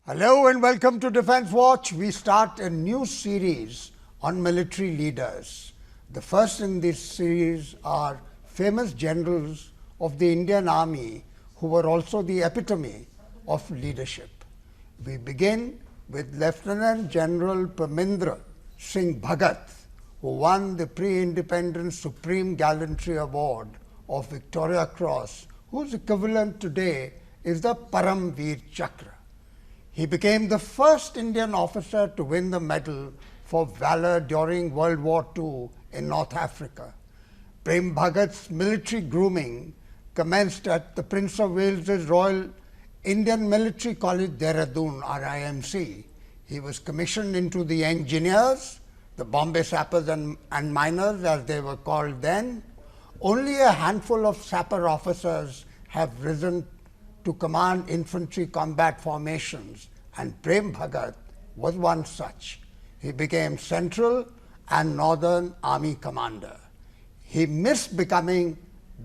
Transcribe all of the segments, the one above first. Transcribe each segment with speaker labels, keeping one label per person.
Speaker 1: Hello and welcome to Defence Watch. We start a new series on military leaders. The first in this series are famous generals of the Indian Army who were also the epitome of leadership. We begin with Lieutenant General Parminder Singh Bhagat, who won the Pre-Independence Supreme Gallantry Award of Victoria Cross, whose equivalent today is the Param Veer Chakra. He became the first Indian officer to win the medal for valor during World War II in North Africa. Prem Bhagat's military grooming commenced at the Prince of Wales's Royal Indian Military College, Dehradun, RIMC. He was commissioned into the engineers, the Bombay sappers and miners as they were called then. Only a handful of sapper officers have risen to command infantry combat formations, and Prem Bhagat was one such. He became Central and Northern Army Commander. He missed becoming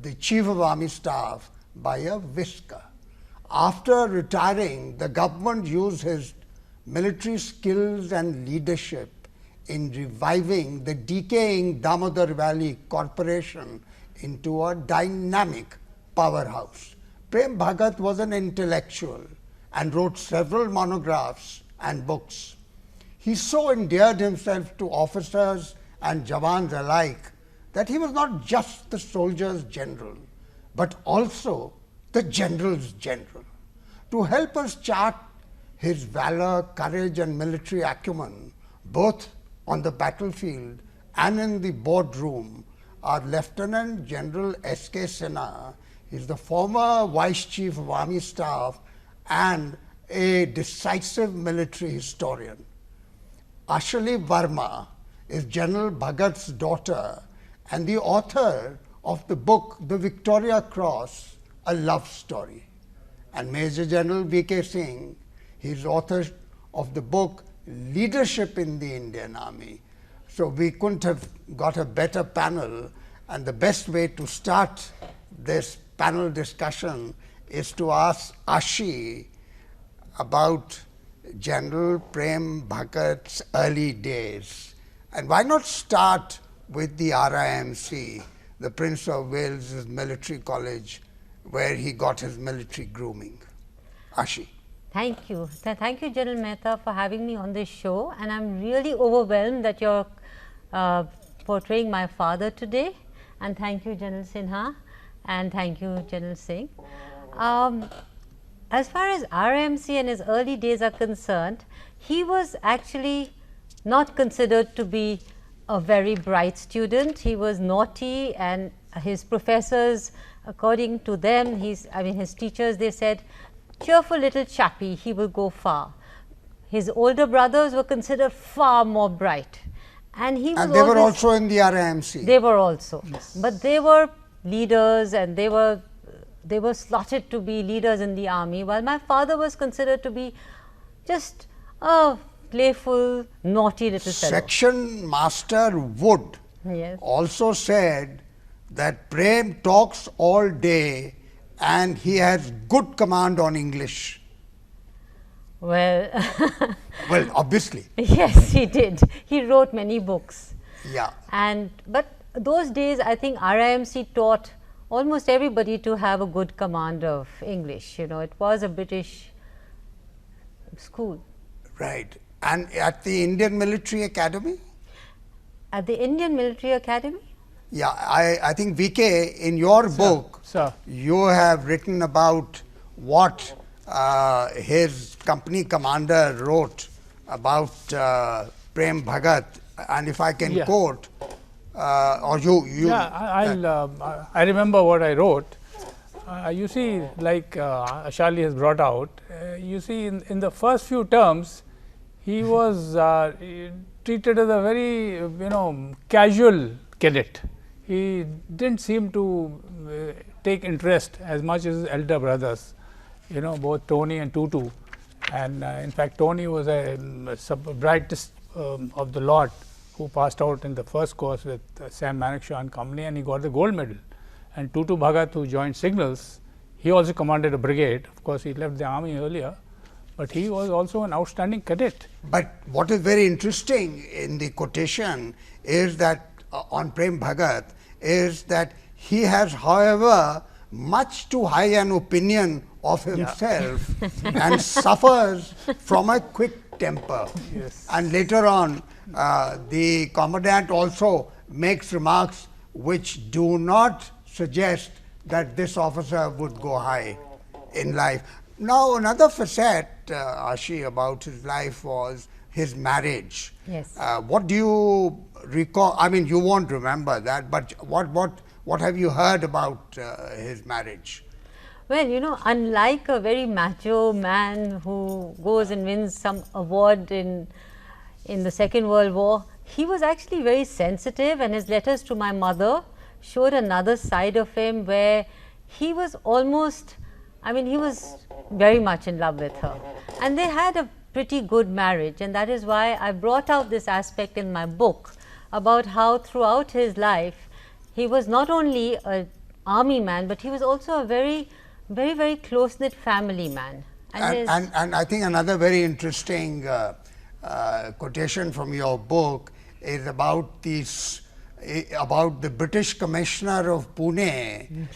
Speaker 1: the Chief of Army Staff by a whisker. After retiring, the government used his military skills and leadership in reviving the decaying Damodar Valley Corporation into a dynamic powerhouse. Prem Bhagat was an intellectual and wrote several monographs and books. He so endeared himself to officers and Jawans alike that he was not just the soldier's general, but also the general's general. To help us chart his valor, courage and military acumen, both on the battlefield and in the boardroom, are Lieutenant General S.K. Sinha. He is the former Vice Chief of Army Staff and a decisive military historian. Ashali Varma is General Bhagat's daughter and the author of the book The Victoria Cross, A Love Story. And Major General V.K. Singh, he is author of the book Leadership in the Indian Army. So we couldn't have got a better panel, and the best way to start this panel discussion is to ask Ashi about General Prem Bhagat's early days. And why not start with the RIMC, the Prince of Wales's military college, where he got his military grooming. Ashi.
Speaker 2: Thank you. Thank you, General Mehta, for having me on this show. And I'm really overwhelmed that you're portraying my father today. And thank you, General Sinha. And thank you, General Singh. As far as RMC and his early days are concerned, he was actually not considered to be a very bright student. He was naughty, and his professors, according to them, his teachers, they said, cheerful little chappy, he will go far. His older brothers were considered far more bright. And he was
Speaker 1: they were also in the RIMC.
Speaker 2: They were also.
Speaker 1: Yes.
Speaker 2: But they were leaders, and they were slotted to be leaders in the army, while my father was considered to be just a playful, naughty little fellow.
Speaker 1: Section Master Wood also said that Prem talks all day and he has good command on English.
Speaker 2: Well,
Speaker 1: well, obviously.
Speaker 2: Yes, he did. He wrote many books.
Speaker 1: Yeah.
Speaker 2: But those days, I think RIMC taught almost everybody to have a good command of English. You know, it was a British school.
Speaker 1: Right. And at the Indian Military Academy?
Speaker 2: At the Indian Military Academy?
Speaker 1: Yeah, I think VK, in your book, you have written about what his company commander wrote about Prem Bhagat, and if I can quote, or you.
Speaker 3: Yeah, I remember what I wrote. You see, like Ashali has brought out, you see in the first few terms, he was treated as a very, casual cadet. He didn't seem to take interest as much as his elder brothers, both Tony and Tutu. And in fact, Tony was a brightest of the lot who passed out in the first course with Sam Manekshaw and company, and he got the gold medal. And Tutu Bhagat, who joined signals, he also commanded a brigade. Of course, he left the army earlier, but he was also an outstanding cadet.
Speaker 1: But what is very interesting in the quotation is that on Prem Bhagat is that he has, however, much too high an opinion of himself and suffers from a quick temper.
Speaker 3: Yes.
Speaker 1: And later on, the commandant also makes remarks which do not suggest that this officer would go high in life. Now, another facet, Ashi, about his life was his marriage.
Speaker 2: Yes.
Speaker 1: What do you recall? I mean, you won't remember that, but what have you heard about his marriage?
Speaker 2: Well, you know, unlike a very macho man who goes and wins some award in the Second World War, he was actually very sensitive, and his letters to my mother showed another side of him where he was almost, I mean, he was very much in love with her. And they had a pretty good marriage, and that is why I brought out this aspect in my book about how throughout his life he was not only an army man, but he was also a very, very close-knit family man.
Speaker 1: And I think another very interesting quotation from your book is about about the British Commissioner of Pune,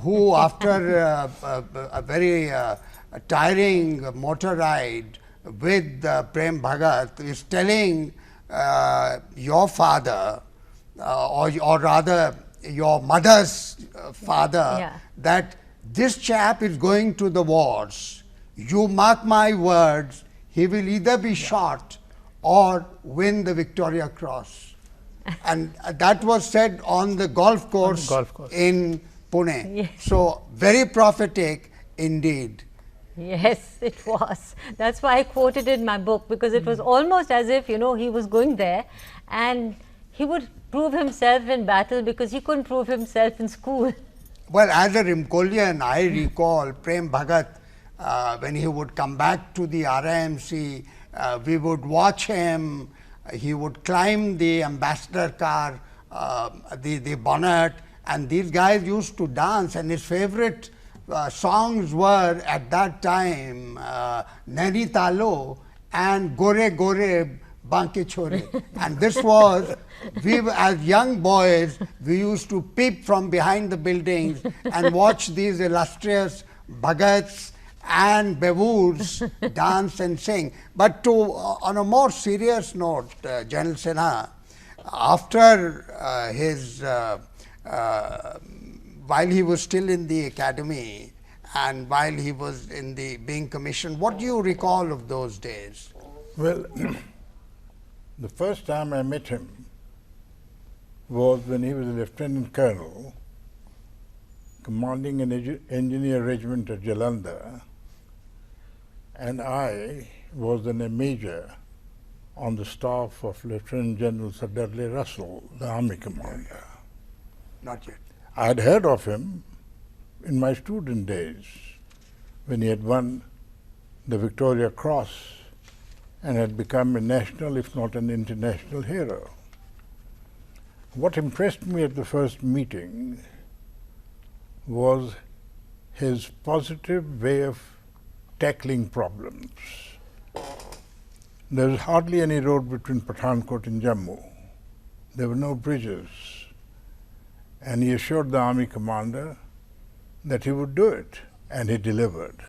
Speaker 1: who after a very tiring motor ride with Prem Bhagat is telling your father, or rather your mother's father, that this chap is going to the wars. You mark my words, he will either be shot or win the Victoria Cross. And that was said on the golf course, in Pune.
Speaker 2: Yes.
Speaker 1: So, very prophetic indeed.
Speaker 2: Yes, it was. That's why I quoted it in my book, because it was almost as if, you know, he was going there and he would prove himself in battle because he couldn't prove himself in school.
Speaker 1: Well, as a Rimkolian, I recall Prem Bhagat, when he would come back to the RIMC, we would watch him. He would climb the ambassador car, the bonnet, and these guys used to dance, and his favorite songs were at that time Naini Talo and Gore Gore Banke Chore. And this was, we as young boys, we used to peep from behind the buildings and watch these illustrious Bhagats and Bevoors dance and sing. But on a more serious note, General Sinha, after his while he was still in the academy and while he was in the being commissioned, what do you recall of those days?
Speaker 4: Well, the first time I met him was when he was a lieutenant colonel commanding an engineer regiment at Jalandhar, and I was then a major on the staff of Lieutenant General Sir Dudley Russell, the army commander.
Speaker 1: Not yet.
Speaker 4: I had heard of him in my student days when he had won the Victoria Cross and had become a national, if not an international hero. What impressed me at the first meeting was his positive way of tackling problems. There was hardly any road between Pathankot and Jammu. There were no bridges. And he assured the army commander that he would do it, and he delivered.